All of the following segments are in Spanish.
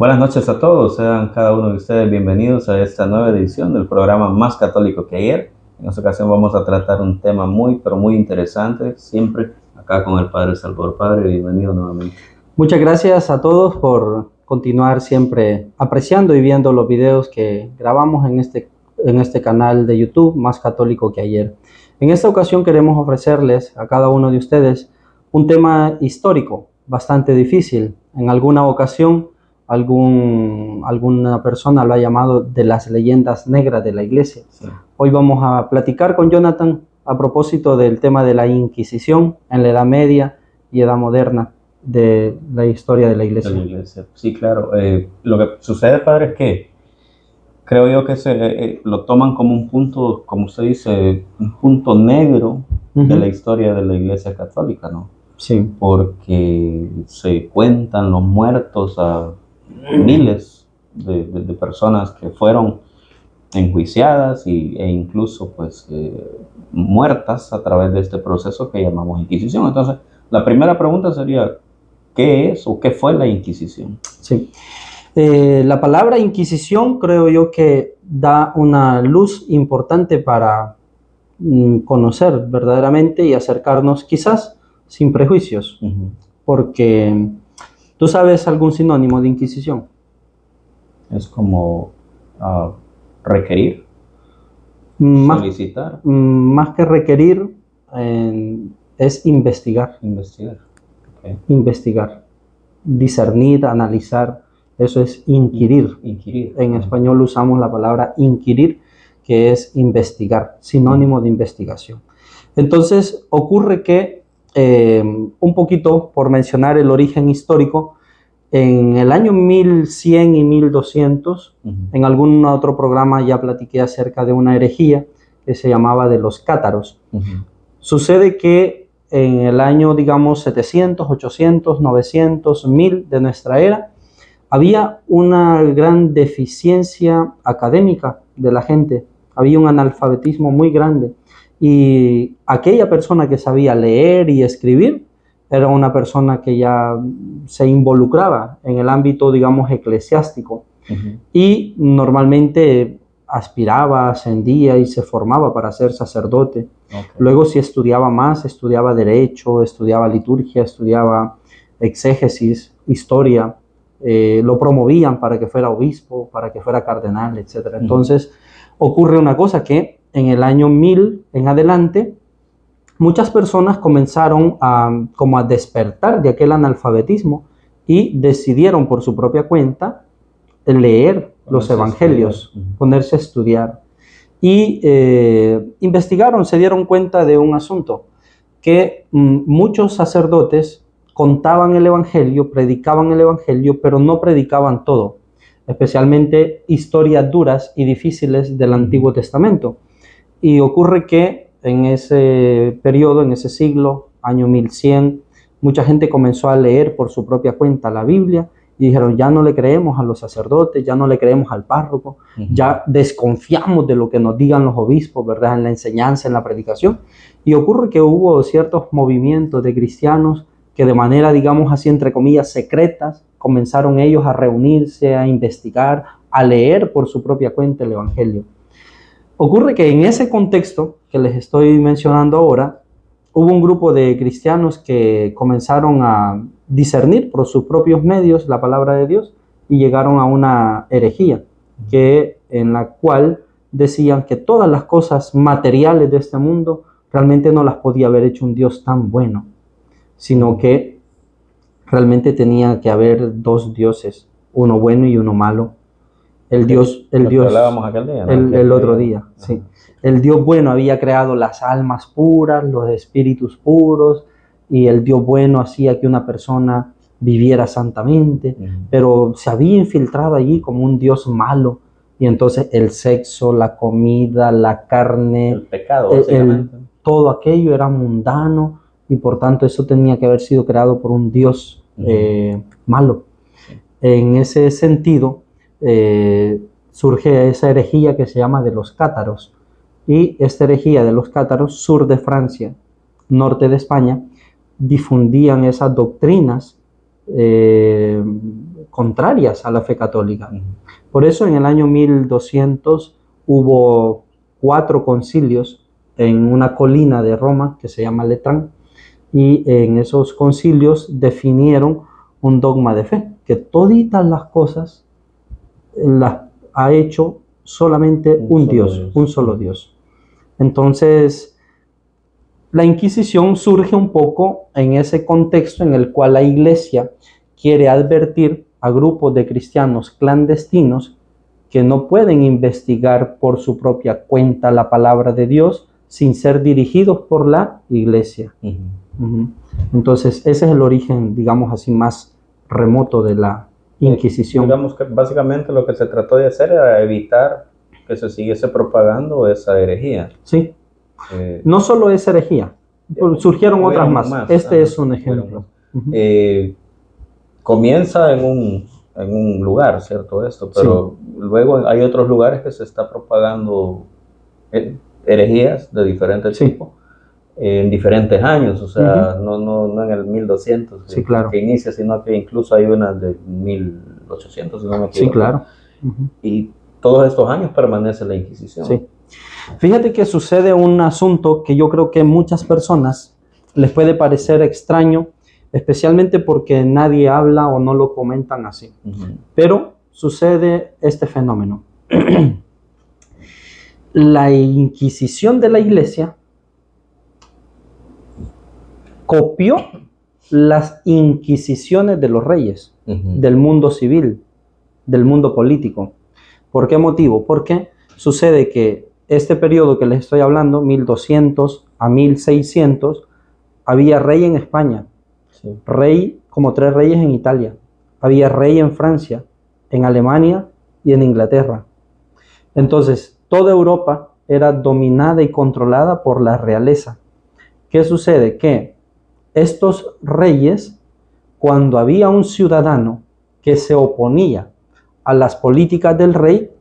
Buenas noches a todos, sean cada uno de ustedes bienvenidos a esta nueva edición del programa Más Católico que Ayer. En esta ocasión vamos a tratar un tema pero muy interesante, siempre acá con el Padre Salvador. Padre, bienvenido nuevamente. Muchas gracias a todos por continuar siempre apreciando y viendo los videos que grabamos en este canal de YouTube, Más Católico que Ayer. En esta ocasión queremos ofrecerles a cada uno de ustedes un tema histórico bastante difícil. En alguna ocasión alguna persona lo ha llamado de las leyendas negras de la Iglesia. Sí. Hoy vamos a platicar con Jonathan a propósito del tema de la Inquisición en la Edad Media y Edad Moderna de la historia de la Iglesia. Sí, claro. Lo que sucede, Padre, es que creo yo que lo toman como un punto, como usted dice, un punto negro de la historia de la Iglesia Católica, ¿no? Sí. Porque se cuentan los muertos a miles de personas que fueron enjuiciadas e incluso muertas a través de este proceso que llamamos Inquisición. Entonces, la primera pregunta sería, ¿qué es o qué fue la Inquisición? Sí. La palabra Inquisición creo yo que da una luz importante para conocer verdaderamente y acercarnos quizás sin prejuicios, porque ¿tú sabes algún sinónimo de Inquisición? Es como requerir, solicitar. Más que requerir, es investigar. Okay. Investigar, discernir, analizar, eso es inquirir. En español usamos la palabra inquirir, que es investigar, sinónimo de investigación. Entonces ocurre que, un poquito por mencionar el origen histórico, en el año 1100 y 1200, en algún otro programa ya platiqué acerca de una herejía que se llamaba de los cátaros. Sucede que en el año, digamos, 700, 800, 900, 1000 de nuestra era, había una gran deficiencia académica de la gente, había un analfabetismo muy grande, y aquella persona que sabía leer y escribir era una persona que ya se involucraba en el ámbito, digamos, eclesiástico, y normalmente aspiraba, ascendía y se formaba para ser sacerdote. Luego, si estudiaba más, estudiaba derecho, estudiaba liturgia, estudiaba exégesis, historia, lo promovían para que fuera obispo, para que fuera cardenal, etc. Entonces ocurre una cosa, que en el año 1000 en adelante muchas personas comenzaron a despertar de aquel analfabetismo y decidieron por su propia cuenta leer los evangelios, ponerse a estudiar. Y investigaron, se dieron cuenta de un asunto, que muchos sacerdotes contaban el evangelio, predicaban el evangelio, pero no predicaban todo, especialmente historias duras y difíciles del Antiguo Testamento. Y ocurre que en ese periodo, en ese siglo, año 1100, mucha gente comenzó a leer por su propia cuenta la Biblia y dijeron, ya no le creemos a los sacerdotes, ya no le creemos al párroco, ya desconfiamos de lo que nos digan los obispos, ¿verdad?, en la enseñanza, en la predicación. Y ocurre que hubo ciertos movimientos de cristianos que de manera, digamos así, entre comillas, secretas, comenzaron ellos a reunirse, a investigar, a leer por su propia cuenta el evangelio. Ocurre que en ese contexto que les estoy mencionando ahora, hubo un grupo de cristianos que comenzaron a discernir por sus propios medios la palabra de Dios y llegaron a una herejía, en la cual decían que todas las cosas materiales de este mundo realmente no las podía haber hecho un Dios tan bueno, sino que realmente tenía que haber dos dioses, uno bueno y uno malo. El Dios, hablábamos aquel día, ¿no? el otro día, sí. El Dios bueno había creado las almas puras, los espíritus puros, y el Dios bueno hacía que una persona viviera santamente, pero se había infiltrado allí como un Dios malo, y entonces el sexo, la comida, la carne, el pecado, todo aquello era mundano, y por tanto eso tenía que haber sido creado por un Dios malo. En ese sentido, surge esa herejía que se llama de los cátaros, y esta herejía de los cátaros, sur de Francia, norte de España, difundían esas doctrinas contrarias a la fe católica. Por eso en el año 1200 hubo 4 concilios en una colina de Roma que se llama Letrán, y en esos concilios definieron un dogma de fe, que toditas las cosas las ha hecho solamente un Dios, un solo Dios. Entonces, la Inquisición surge un poco en ese contexto en el cual la Iglesia quiere advertir a grupos de cristianos clandestinos que no pueden investigar por su propia cuenta la palabra de Dios sin ser dirigidos por la Iglesia. Entonces, ese es el origen, digamos así, más remoto de la Inquisición. Digamos que básicamente lo que se trató de hacer era evitar que se siguiese propagando esa herejía. Sí. No solo esa herejía, surgieron otras más. Este es un ejemplo. Comienza en un lugar, ¿cierto? Esto, pero luego hay otros lugares que se está propagando herejías de diferentes tipos en diferentes años, o sea, no en el 1200 que inicia, sino que incluso hay una de 1800, si no me equivoco. Sí, claro. Y todos estos años permanece la Inquisición. Sí. Fíjate que sucede un asunto que yo creo que a muchas personas les puede parecer extraño, especialmente porque nadie habla o no lo comentan así. Pero sucede este fenómeno. La Inquisición de la Iglesia copió las inquisiciones de los reyes, del mundo civil, del mundo político. ¿Por qué motivo? Porque sucede que este periodo que les estoy hablando, 1200 a 1600, había rey en España, rey como 3 reyes en Italia, había rey en Francia, en Alemania y en Inglaterra. Entonces, toda Europa era dominada y controlada por la realeza. ¿Qué sucede? Que estos reyes, cuando había un ciudadano que se oponía a las políticas del rey,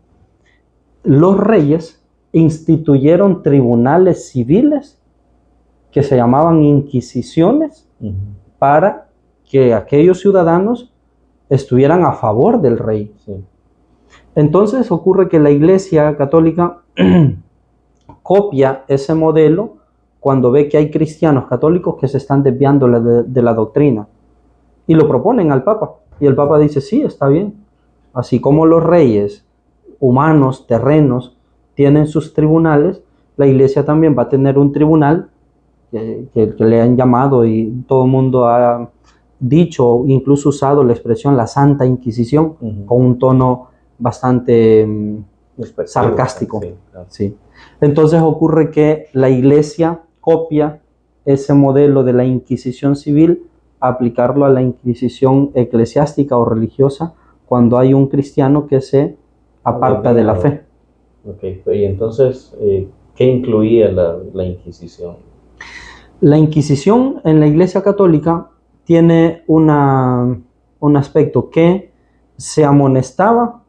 los reyes instituyeron tribunales civiles que se llamaban inquisiciones para que aquellos ciudadanos estuvieran a favor del rey. Entonces ocurre que la Iglesia Católica copia ese modelo cuando ve que hay cristianos católicos que se están desviando de la doctrina y lo proponen al Papa. Y el Papa dice, sí, está bien. Así como los reyes humanos, terrenos, tienen sus tribunales, la Iglesia también va a tener un tribunal que le han llamado, y todo el mundo ha dicho, incluso usado la expresión la Santa Inquisición, con un tono bastante sarcástico. Sí. Entonces ocurre que la Iglesia copia ese modelo de la Inquisición civil, a aplicarlo a la Inquisición eclesiástica o religiosa cuando hay un cristiano que se aparta de la fe. Y entonces, ¿qué incluía la Inquisición? La Inquisición en la Iglesia Católica tiene un aspecto que se amonestaba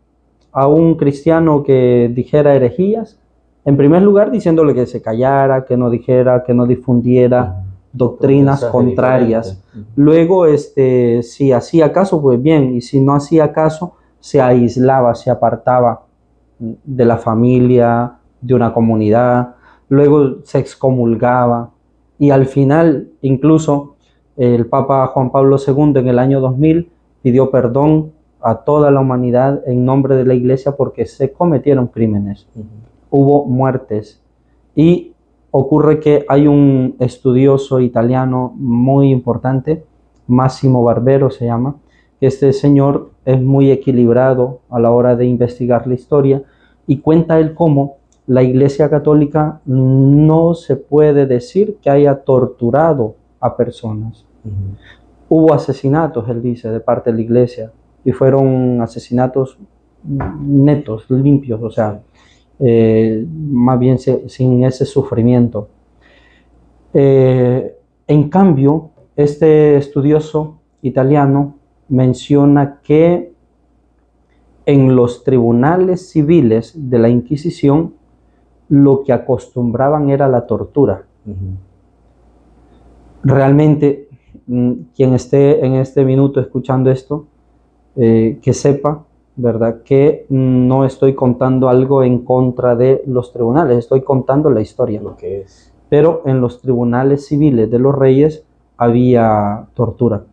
a un cristiano que dijera herejías, en primer lugar diciéndole que se callara, que no dijera, que no difundiera doctrinas contrarias. Luego, si hacía caso, pues bien, y si no hacía caso, se aislaba, se apartaba de la familia, de una comunidad, luego se excomulgaba, y al final, incluso, el Papa Juan Pablo II en el año 2000 pidió perdón a toda la humanidad en nombre de la Iglesia porque se cometieron crímenes, hubo muertes. Y ocurre que hay un estudioso italiano muy importante, Massimo Barbero se llama, que este señor es muy equilibrado a la hora de investigar la historia, y cuenta él cómo la Iglesia Católica no se puede decir que haya torturado a personas. Hubo asesinatos, él dice, de parte de la Iglesia, y fueron asesinatos netos, limpios, o sea, más bien sin ese sufrimiento. En cambio, este estudioso italiano menciona que en los tribunales civiles de la Inquisición lo que acostumbraban era la tortura. Realmente, quien esté en este minuto escuchando esto, que sepa, ¿verdad?, que no estoy contando algo en contra de los tribunales, estoy contando la historia. Lo que es. Pero en los tribunales civiles de los reyes había tortura.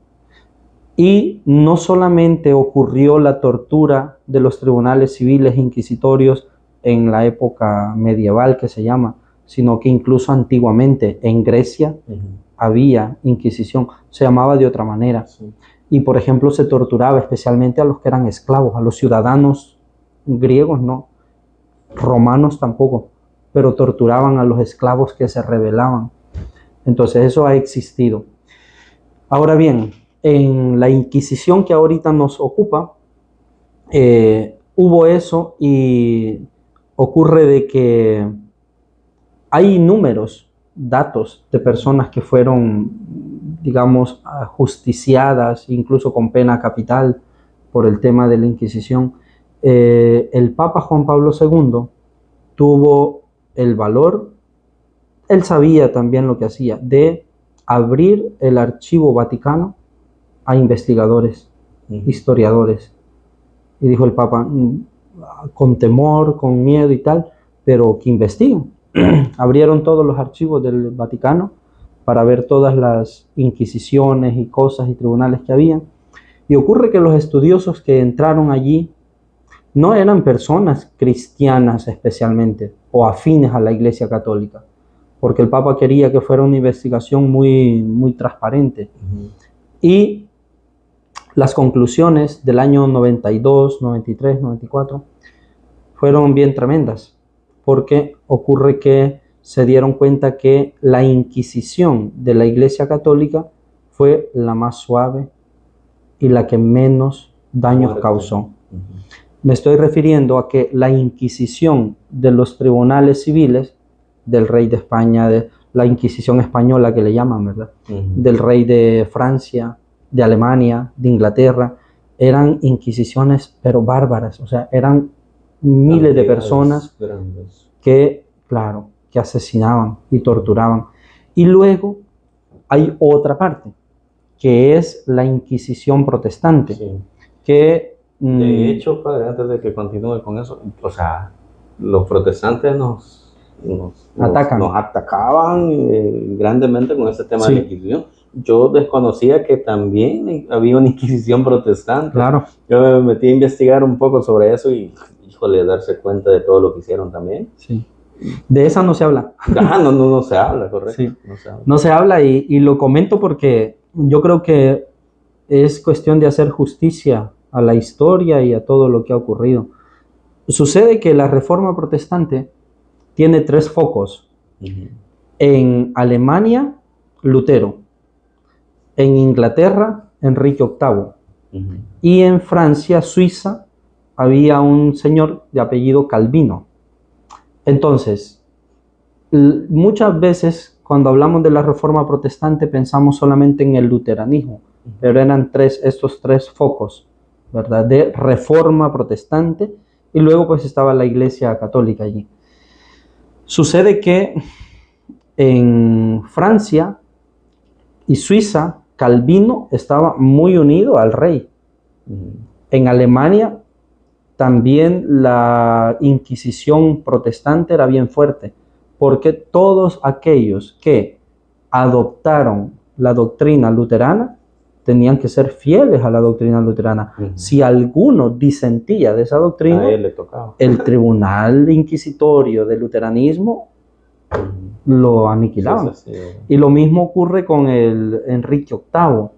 Y no solamente ocurrió la tortura de los tribunales civiles inquisitorios en la época medieval que se llama, sino que incluso antiguamente en Grecia había inquisición, se llamaba de otra manera. Sí. Y por ejemplo se torturaba especialmente a los que eran esclavos, a los ciudadanos griegos no, romanos tampoco, pero torturaban a los esclavos que se rebelaban. Entonces eso ha existido. Ahora bien, en la Inquisición que ahorita nos ocupa, hubo eso y ocurre de que hay números, datos de personas que fueron, digamos, justiciadas, incluso con pena capital por el tema de la Inquisición. El Papa Juan Pablo II tuvo el valor, él sabía también lo que hacía, de abrir el archivo vaticano a investigadores, historiadores. Y dijo el Papa, con temor, con miedo y tal, pero que investiguen. Abrieron todos los archivos del Vaticano para ver todas las inquisiciones y cosas y tribunales que había. Y ocurre que los estudiosos que entraron allí no eran personas cristianas especialmente o afines a la Iglesia Católica, porque el Papa quería que fuera una investigación muy transparente. Y las conclusiones del año 92, 93, 94 fueron bien tremendas, porque ocurre que se dieron cuenta que la Inquisición de la Iglesia Católica fue la más suave y la que menos daños causó. Me estoy refiriendo a que la Inquisición de los tribunales civiles, del rey de España, de la Inquisición española que le llaman, ¿verdad?, del rey de Francia, de Alemania, de Inglaterra, eran inquisiciones pero bárbaras, o sea, eran miles de personas que, claro, que asesinaban y torturaban. Y luego hay otra parte, que es la Inquisición protestante, que... De hecho, padre, antes de que continúe con eso, o sea, los protestantes nos atacaban grandemente con ese tema de la Inquisición. Yo desconocía que también había una Inquisición protestante. Claro. Yo me metí a investigar un poco sobre eso y, híjole, darse cuenta de todo lo que hicieron también. Sí. De esa no se habla. No se habla, correcto. Sí. No se habla y lo comento porque yo creo que es cuestión de hacer justicia a la historia y a todo lo que ha ocurrido. Sucede que la Reforma Protestante tiene 3 focos. En Alemania, Lutero. En Inglaterra, Enrique VIII. Y en Francia, Suiza, había un señor de apellido Calvino. Entonces, muchas veces cuando hablamos de la Reforma Protestante pensamos solamente en el luteranismo, pero eran estos 3 focos, ¿verdad?, de Reforma Protestante, y luego pues estaba la Iglesia Católica allí. Sucede que en Francia y Suiza, Calvino estaba muy unido al rey. En Alemania también la Inquisición protestante era bien fuerte, porque todos aquellos que adoptaron la doctrina luterana tenían que ser fieles a la doctrina luterana. Si alguno disentía de esa doctrina, a él le tocaba. El tribunal inquisitorio del luteranismo lo aniquilaban. Y lo mismo ocurre con el Enrique VIII,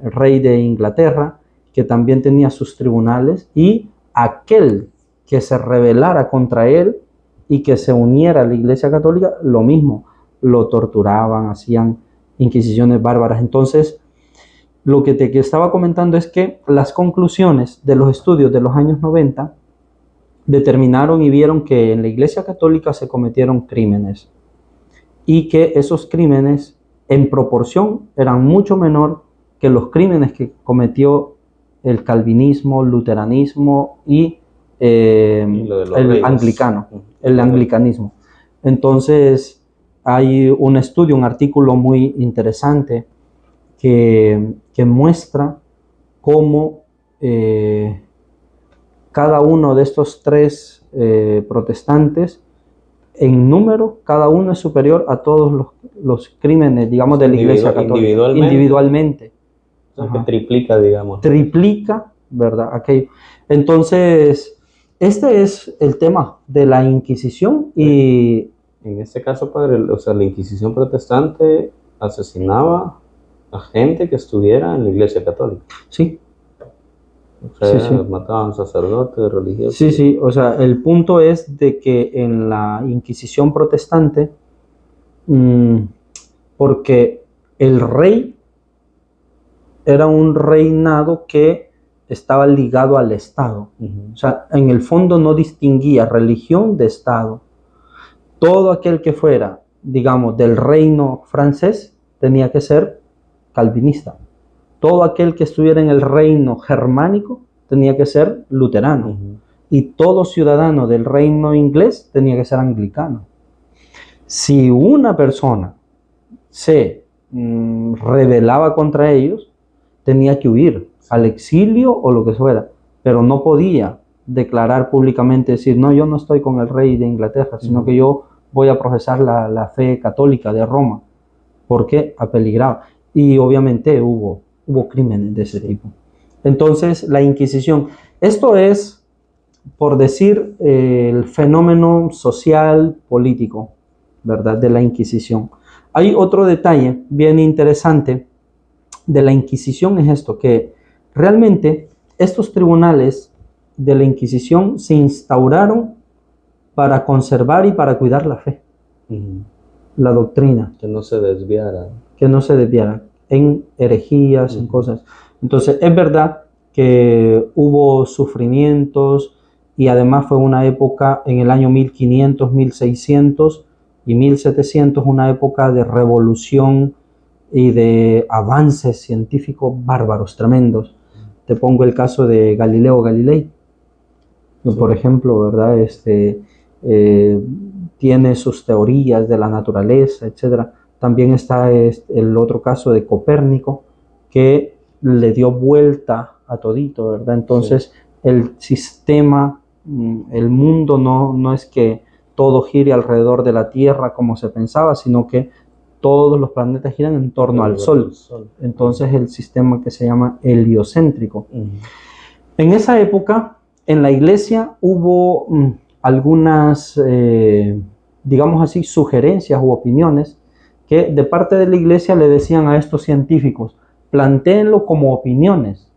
el rey de Inglaterra, que también tenía sus tribunales, y aquel que se rebelara contra él y que se uniera a la Iglesia Católica, lo mismo, lo torturaban, hacían inquisiciones bárbaras. Entonces, lo que te estaba comentando es que las conclusiones de los estudios de los años 90 determinaron y vieron que en la Iglesia Católica se cometieron crímenes y que esos crímenes en proporción eran mucho menor que los crímenes que cometió el calvinismo, luteranismo y el anglicano, el anglicanismo. Entonces hay un estudio, un artículo muy interesante que muestra cómo cada uno de estos tres protestantes, en número, cada uno es superior a todos los crímenes, digamos, de la Iglesia Católica. Individualmente. O sea, que triplica, digamos. Triplica, ¿verdad? Aquello. Entonces, este es el tema de la Inquisición y... En este caso, padre, o sea, la Inquisición protestante asesinaba a gente que estuviera en la Iglesia Católica. Sí. O sea, mataban sacerdotes, religiosos. Sí, sí, o sea, el punto es de que en la Inquisición protestante, porque el rey era un reinado que estaba ligado al Estado. O sea, en el fondo no distinguía religión de Estado. Todo aquel que fuera, digamos, del reino francés tenía que ser calvinista. Todo aquel que estuviera en el reino germánico tenía que ser luterano. Y todo ciudadano del reino inglés tenía que ser anglicano. Si una persona se rebelaba contra ellos, tenía que huir al exilio o lo que fuera, pero no podía declarar públicamente, decir, no, yo no estoy con el rey de Inglaterra, sino que yo voy a profesar la fe católica de Roma, porque apeligraba. Y obviamente hubo crímenes de ese tipo. Entonces, la Inquisición, esto es, por decir, el fenómeno social, político, ¿verdad?, de la Inquisición. Hay otro detalle bien interesante de la Inquisición, es esto, que realmente estos tribunales de la Inquisición se instauraron para conservar y para cuidar la fe, la doctrina. Que no se desviara. Que no se desviara en herejías, en cosas. Entonces, es verdad que hubo sufrimientos y además fue una época en el año 1500, 1600 y 1700, una época de revolución y de avances científicos bárbaros, tremendos. Te pongo el caso de Galileo Galilei, por ejemplo, ¿verdad? Tiene sus teorías de la naturaleza, etc. También está el otro caso de Copérnico, que le dio vuelta a todito, ¿verdad? Entonces, el sistema, el mundo no es que todo gire alrededor de la Tierra como se pensaba, sino que todos los planetas giran en torno al Sol. Entonces, el sistema que se llama heliocéntrico. En esa época, en la iglesia hubo algunas, digamos así, sugerencias u opiniones que de parte de la iglesia le decían a estos científicos, plantéenlo como opiniones,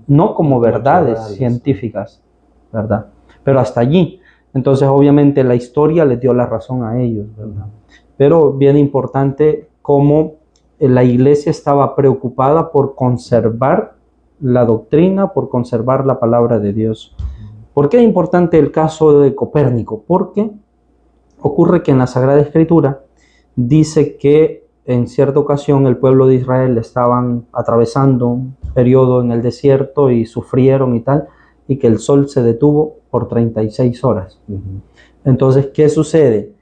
no como verdades científicas, ¿verdad? Pero hasta allí. Entonces, obviamente, la historia les dio la razón a ellos, ¿verdad? Pero bien importante cómo la iglesia estaba preocupada por conservar la doctrina, por conservar la palabra de Dios. ¿Por qué es importante el caso de Copérnico? Porque ocurre que en la Sagrada Escritura dice que en cierta ocasión el pueblo de Israel estaban atravesando un periodo en el desierto y sufrieron y tal, y que el sol se detuvo por 36 horas. Entonces, ¿qué sucede?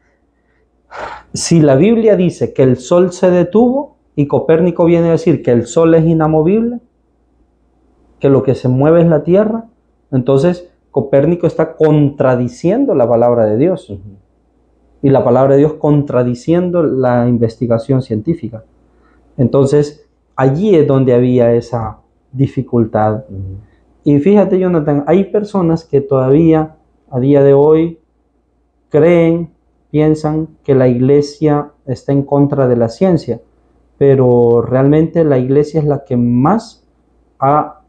Si la Biblia dice que el sol se detuvo y Copérnico viene a decir que el sol es inamovible, que lo que se mueve es la tierra, entonces Copérnico está contradiciendo la palabra de Dios. Y la palabra de Dios contradiciendo la investigación científica. Entonces, allí es donde había esa dificultad. Y fíjate, Jonathan, hay personas que todavía a día de hoy piensan que la iglesia está en contra de la ciencia, pero realmente la iglesia es la que más ha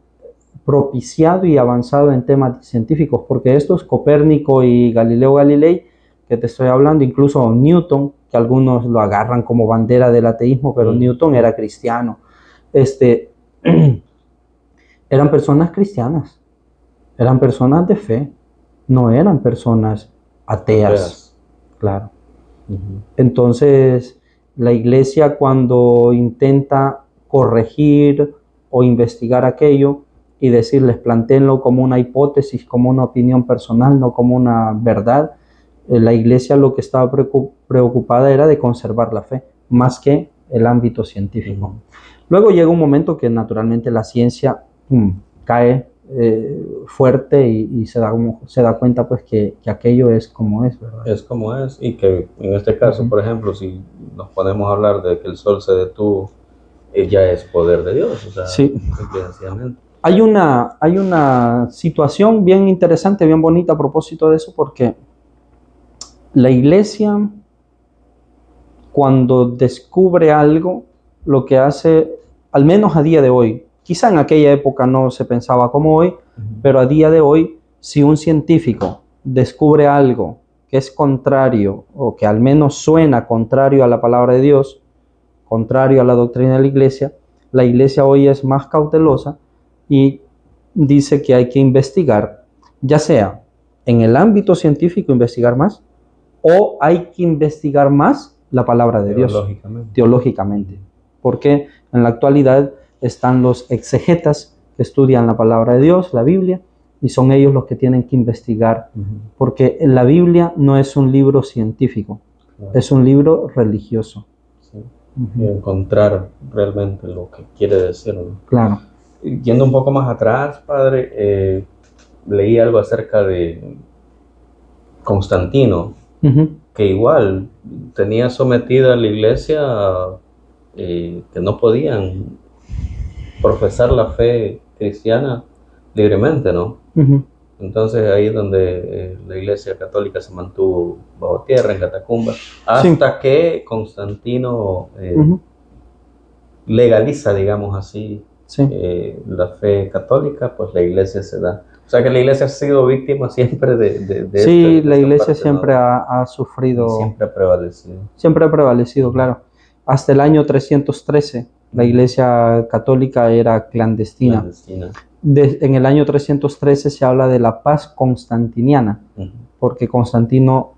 propiciado y avanzado en temas científicos, porque estos Copérnico y Galileo Galilei, que te estoy hablando, incluso Newton, que algunos lo agarran como bandera del ateísmo, pero Newton era cristiano, eran personas cristianas, eran personas de fe, no eran personas ateas. Claro. Entonces, la iglesia cuando intenta corregir o investigar aquello y decirles, plantéenlo como una hipótesis, como una opinión personal, no como una verdad, la iglesia lo que estaba preocupada era de conservar la fe, más que el ámbito científico. Luego llega un momento que naturalmente la ciencia cae fuerte y se da cuenta pues que aquello es como es, ¿verdad? Es como es, y que en este caso, por ejemplo, si nos ponemos a hablar de que el sol se detuvo, ya es poder de Dios, o sea, sí. sencillamente. Hay una situación bien interesante, bien bonita a propósito de eso, porque la iglesia, cuando descubre algo, lo que hace, al menos a día de hoy, quizá en aquella época no se pensaba como hoy, pero a día de hoy, si un científico descubre algo que es contrario o que al menos suena contrario a la palabra de Dios, contrario a la doctrina de la iglesia hoy es más cautelosa y dice que hay que investigar, ya sea en el ámbito científico investigar más, o hay que investigar más la palabra de Dios teológicamente, porque en la actualidad están los exegetas que estudian la palabra de Dios, la Biblia, y son ellos los que tienen que investigar, porque la Biblia no es un libro científico, es un libro religioso. Y encontrar realmente lo que quiere decir, ¿no? Claro. Yendo un poco más atrás, padre, leí algo acerca de Constantino, que igual tenía sometida a la iglesia, que no podían profesar la fe cristiana libremente, ¿no? Entonces ahí es donde la iglesia católica se mantuvo bajo tierra, en catacumbas, hasta que Constantino legaliza, digamos así, la fe católica, pues la iglesia se da. O sea que la iglesia ha sido víctima siempre de sí, la iglesia siempre ha sufrido. Y siempre ha prevalecido. Siempre ha prevalecido, claro. Hasta el año 313, la iglesia católica era clandestina. En el año 313 se habla de la paz constantiniana, porque Constantino,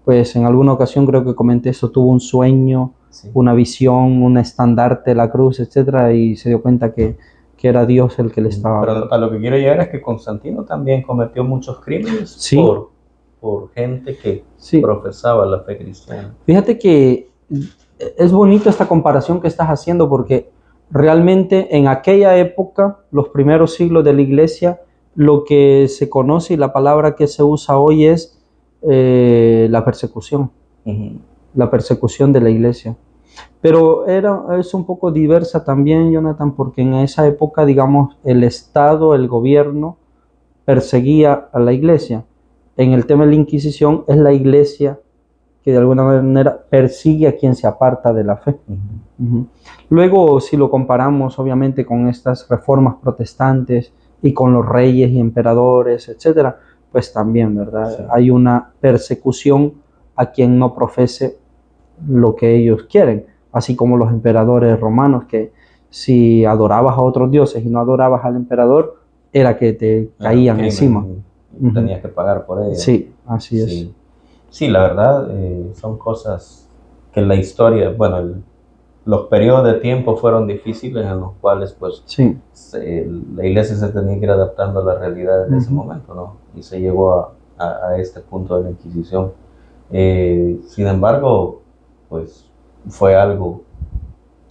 pues en alguna ocasión creo que comenté eso, tuvo un sueño, una visión, un estandarte, la cruz, etcétera, y se dio cuenta que era Dios el que le estaba... Pero a lo que quiero llegar es que Constantino también cometió muchos crímenes por gente que profesaba la fe cristiana. Fíjate que es bonito esta comparación que estás haciendo, porque realmente en aquella época, los primeros siglos de la iglesia, lo que se conoce y la palabra que se usa hoy es la persecución. La persecución de la iglesia. Pero es un poco diversa también, Jonathan, porque en esa época, digamos, el Estado, el gobierno, perseguía a la iglesia. En el tema de la Inquisición, es la iglesia que de alguna manera persigue a quien se aparta de la fe. Luego, si lo comparamos, obviamente, con estas reformas protestantes y con los reyes y emperadores, etcétera, pues también, ¿verdad? Hay una persecución a quien no profese lo que ellos quieren, así como los emperadores romanos, que si adorabas a otros dioses y no adorabas al emperador, era que te caían encima. Tenías que pagar por ello. Sí, así es. Sí, la verdad, son cosas que en la historia, bueno, los periodos de tiempo fueron difíciles en los cuales pues la iglesia se tenía que ir adaptando a la realidad de ese momento, ¿no? Y se llegó a este punto de la Inquisición. Sin embargo, pues fue algo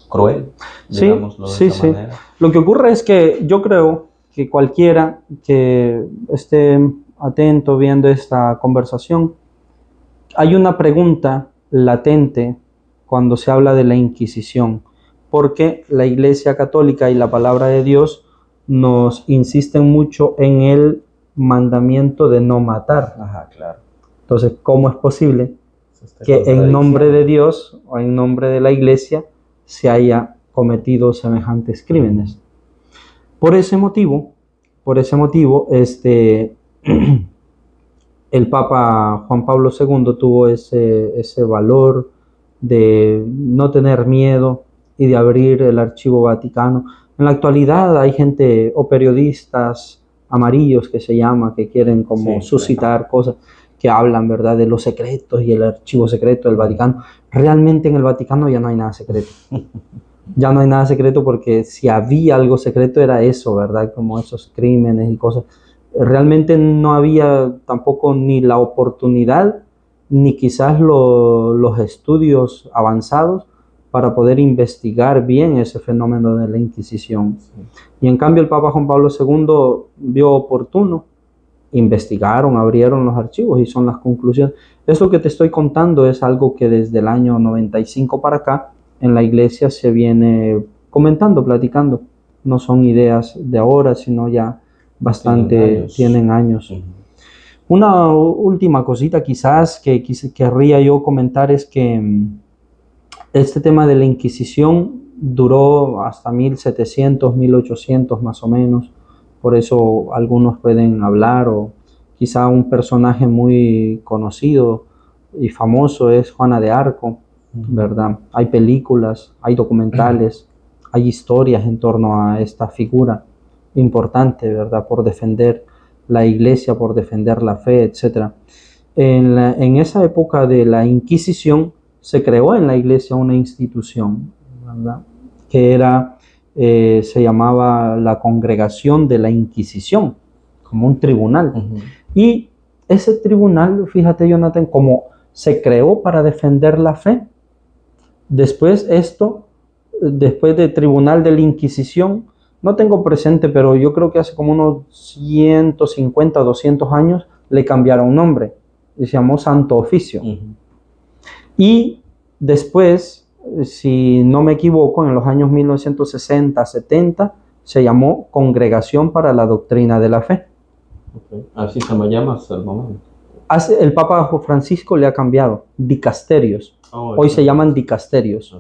cruel, digámoslo de esa manera. Lo que ocurre es que yo creo que cualquiera que esté atento viendo esta conversación, hay una pregunta latente cuando se habla de la Inquisición, porque la Iglesia Católica y la palabra de Dios nos insisten mucho en el mandamiento de no matar. Claro. Entonces, ¿cómo es posible que en nombre de Dios o en nombre de la Iglesia se haya cometido semejantes crímenes? Por ese motivo, el Papa Juan Pablo II tuvo ese valor de no tener miedo y de abrir el Archivo Vaticano. En la actualidad hay gente o periodistas amarillos que se llama, que quieren como suscitar cosas, que hablan, ¿verdad?, de los secretos y el archivo secreto del Vaticano. Realmente en el Vaticano ya no hay nada secreto. Ya no hay nada secreto, porque si había algo secreto era eso, ¿verdad? Como esos crímenes y cosas. Realmente no había tampoco ni la oportunidad, ni quizás los estudios avanzados para poder investigar bien ese fenómeno de la Inquisición. Y en cambio el Papa Juan Pablo II vio oportuno, investigaron, abrieron los archivos y son las conclusiones. Eso que te estoy contando es algo que desde el año 95 para acá en la iglesia se viene comentando, platicando. No son ideas de ahora, sino ya bastante tienen años. Una última cosita quizás que querría yo comentar es que este tema de la Inquisición duró hasta 1700, 1800 más o menos. Por eso algunos pueden hablar, o quizá un personaje muy conocido y famoso es Juana de Arco, ¿verdad? Hay películas, hay documentales, hay historias en torno a esta figura importante, ¿verdad? Por defender la iglesia, por defender la fe, etc. En esa época de la Inquisición se creó en la iglesia una institución, ¿verdad? Que era, se llamaba la Congregación de la Inquisición, como un tribunal. Y ese tribunal, fíjate Jonathan, como se creó para defender la fe, después de Tribunal de la Inquisición, no tengo presente, pero yo creo que hace como unos 150, 200 años le cambiaron nombre, y se llamó Santo Oficio. Y después, si no me equivoco, en los años 1960, 70, se llamó Congregación para la Doctrina de la Fe. Así se me llama hasta el momento. El Papa Francisco le ha cambiado, dicasterios. Hoy se llaman dicasterios.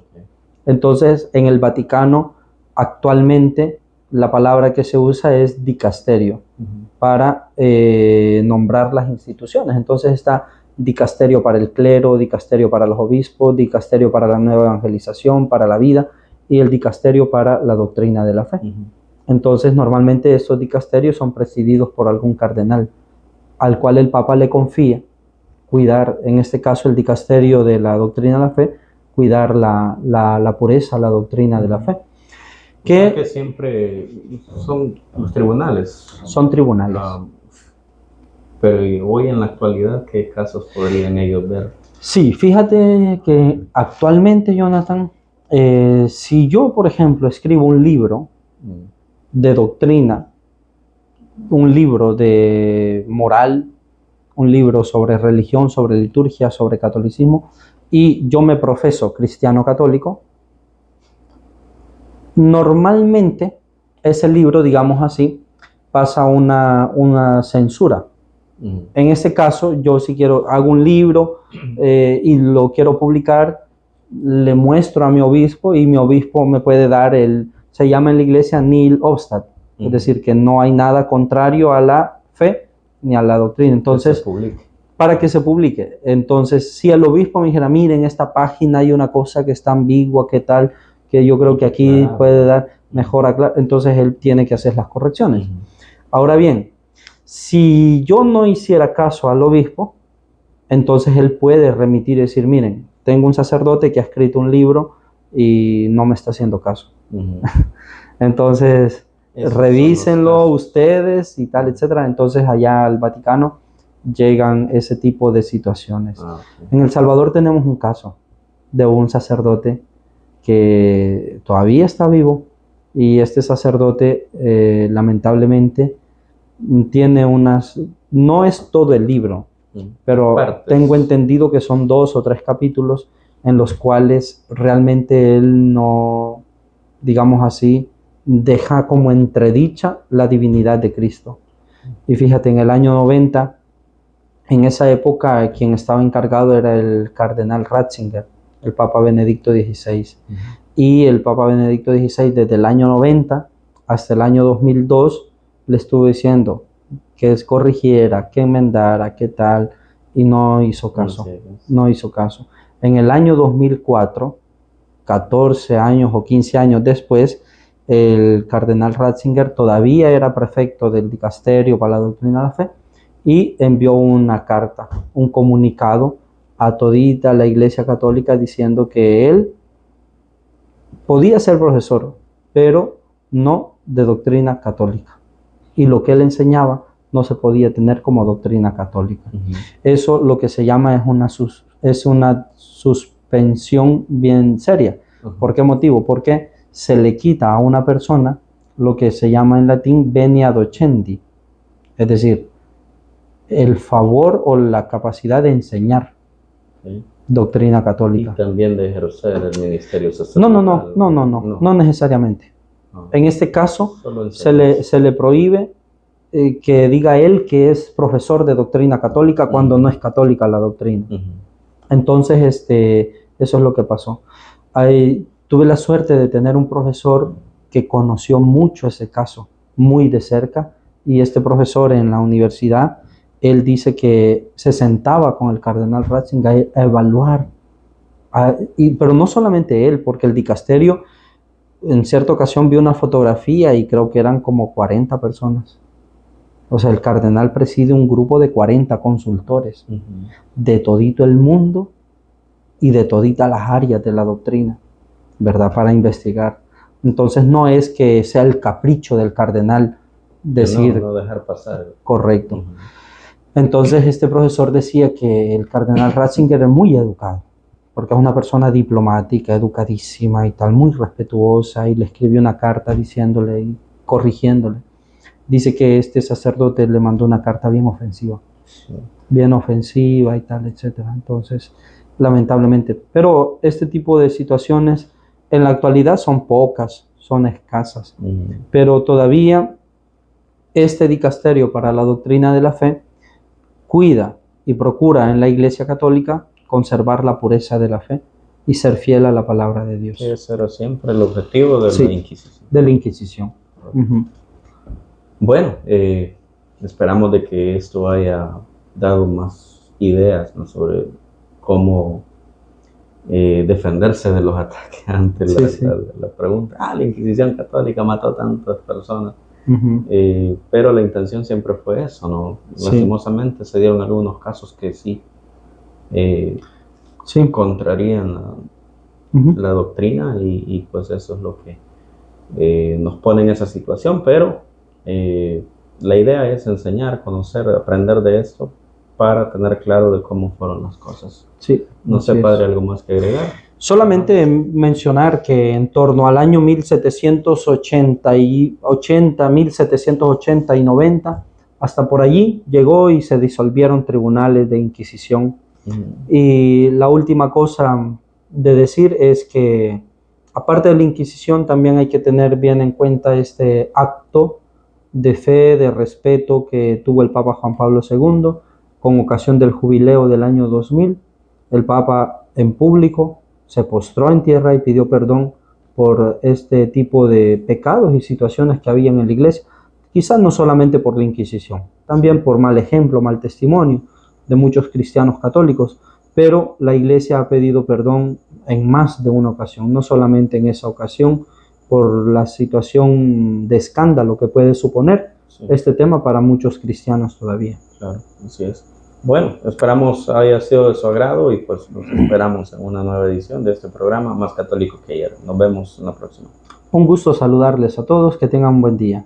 Entonces, en el Vaticano, actualmente, la palabra que se usa es dicasterio para nombrar las instituciones. Entonces está dicasterio para el clero, dicasterio para los obispos, dicasterio para la nueva evangelización, para la vida, y el dicasterio para la doctrina de la fe. Entonces, normalmente estos dicasterios son presididos por algún cardenal, al cual el Papa le confía cuidar, en este caso el dicasterio de la doctrina de la fe, cuidar la pureza, la doctrina de la fe. Que siempre son los tribunales. Son tribunales. Pero hoy en la actualidad, ¿qué casos podrían ellos ver? Sí, fíjate que actualmente, Jonathan, si yo, por ejemplo, escribo un libro de doctrina, un libro de moral, un libro sobre religión, sobre liturgia, sobre catolicismo, y yo me profeso cristiano católico, normalmente ese libro, digamos así, pasa una censura. En este caso, yo si quiero, hago un libro y lo quiero publicar, le muestro a mi obispo y mi obispo me puede dar se llama en la iglesia nihil obstat, es decir, que no hay nada contrario a la fe ni a la doctrina. Entonces, para que se publique. Entonces, si el obispo me dijera, miren, esta página hay una cosa que está ambigua, ¿qué tal? Que yo creo que aquí puede dar mejor aclaración, entonces él tiene que hacer las correcciones. Ahora bien, si yo no hiciera caso al obispo, entonces él puede remitir y decir, miren, tengo un sacerdote que ha escrito un libro y no me está haciendo caso. Entonces, revísenlo ustedes y tal, etcétera. Entonces allá al Vaticano llegan ese tipo de situaciones. En El Salvador tenemos un caso de un sacerdote que todavía está vivo, y este sacerdote lamentablemente tiene no es todo el libro, pero tengo entendido que son 2 o 3 capítulos en los cuales realmente él no, digamos así, deja como entredicha la divinidad de Cristo. Y fíjate, en el año 90, en esa época, quien estaba encargado era el cardenal Ratzinger, el Papa Benedicto XVI. Y el Papa Benedicto XVI, desde el año 90 hasta el año 2002, le estuvo diciendo que corrigiera, que enmendara, qué tal, y no hizo caso. No hizo caso. En el año 2004, 14 años o 15 años después, el cardenal Ratzinger todavía era prefecto del dicasterio para la doctrina de la fe, y envió una carta, un comunicado a todita la Iglesia Católica diciendo que él podía ser profesor, pero no de doctrina católica. Y lo que él enseñaba no se podía tener como doctrina católica. Eso lo que se llama es una suspensión bien seria. ¿Por qué motivo? Porque se le quita a una persona lo que se llama en latín venia docendi, es decir, el favor o la capacidad de enseñar doctrina católica. Y también de ejercer el ministerio sacerdotal. No necesariamente. En este caso se le prohíbe que diga él que es profesor de doctrina católica cuando no es católica la doctrina. Entonces, eso es lo que pasó. Tuve la suerte de tener un profesor que conoció mucho ese caso, muy de cerca, y este profesor en la universidad, él dice que se sentaba con el cardenal Ratzinger a evaluar, pero no solamente él, porque el dicasterio en cierta ocasión vio una fotografía y creo que eran como 40 personas. O sea, el cardenal preside un grupo de 40 consultores de todito el mundo y de toditas las áreas de la doctrina, ¿verdad? Para investigar. Entonces no es que sea el capricho del cardenal decir... No dejar pasar. Correcto. Entonces este profesor decía que el cardenal Ratzinger es muy educado, porque es una persona diplomática, educadísima y tal, muy respetuosa, y le escribió una carta diciéndole y corrigiéndole. Dice que este sacerdote le mandó una carta bien ofensiva, bien ofensiva y tal, etcétera. Entonces, lamentablemente, pero este tipo de situaciones en la actualidad son pocas, son escasas, pero todavía este dicasterio para la doctrina de la fe cuida y procura en la Iglesia Católica conservar la pureza de la fe y ser fiel a la palabra de Dios. Ese era siempre el objetivo de la Inquisición. De la Inquisición. Bueno, esperamos de que esto haya dado más ideas, ¿no?, sobre cómo defenderse de los ataques ante la pregunta. La Inquisición católica mató a tantas personas. Pero la intención siempre fue eso, ¿no? Lastimosamente se dieron algunos casos que sí contrarían la doctrina y pues eso es lo que nos pone en esa situación, pero la idea es enseñar, conocer, aprender de esto para tener claro de cómo fueron las cosas. No sé, padre, ¿algo más que agregar? Solamente mencionar que en torno al año 1780, 1780 y 90, hasta por allí llegó y se disolvieron tribunales de Inquisición. Y la última cosa de decir es que, aparte de la Inquisición, también hay que tener bien en cuenta este acto de fe, de respeto que tuvo el Papa Juan Pablo II con ocasión del jubileo del año 2000. El Papa en público se postró en tierra y pidió perdón por este tipo de pecados y situaciones que había en la iglesia, quizás no solamente por la Inquisición, también por mal ejemplo, mal testimonio de muchos cristianos católicos, pero la iglesia ha pedido perdón en más de una ocasión, no solamente en esa ocasión, por la situación de escándalo que puede suponer este tema para muchos cristianos todavía. Claro, así es. Bueno, esperamos haya sido de su agrado y pues nos esperamos en una nueva edición de este programa Más Católico que Ayer. Nos vemos en la próxima. Un gusto saludarles a todos, que tengan un buen día.